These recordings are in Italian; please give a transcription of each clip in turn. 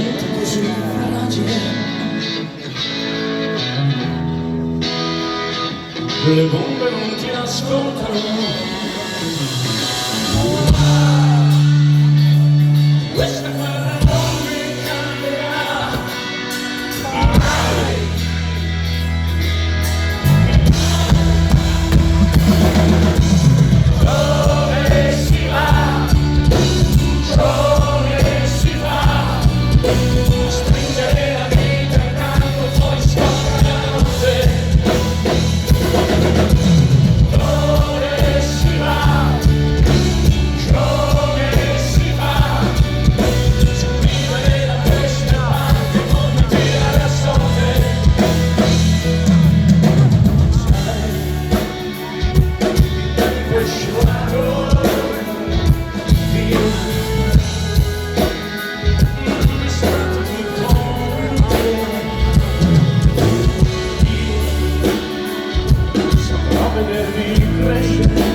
sento così fragile. Le bombe non ti ascoltano. Questa guerra non mi cambierà mai. Dove si va? Dove si va? Stringere la vita intanto poi scoppia la notte. Dove si va? Dove si va? Scrivere da queste parti come tirare a sorte. Sai, puoi scivolare via. Mi sento tutto io saprò vedervi crescere.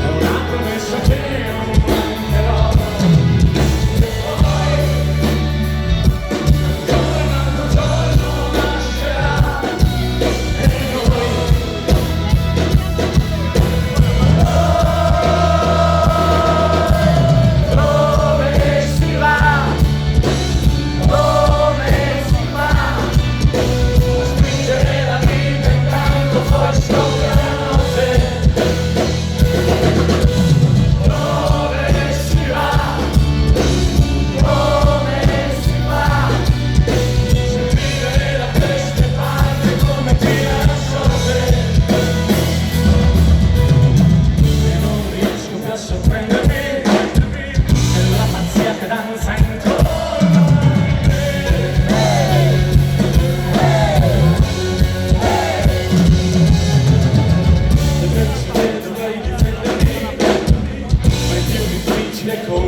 È una promessa che non mancherò. E poi ancora un altro giorno nascerà e noi dove si va? Dove si va? A stringere la vita intanto poi scoppia la notte. Dove si va? Dove si va? Scrivere da queste parti come tirare a sorte. E non riesco più a sorprendermi nella pazzia che danza intorno a me. E penso che dovrei difendermi, ma è più difficile con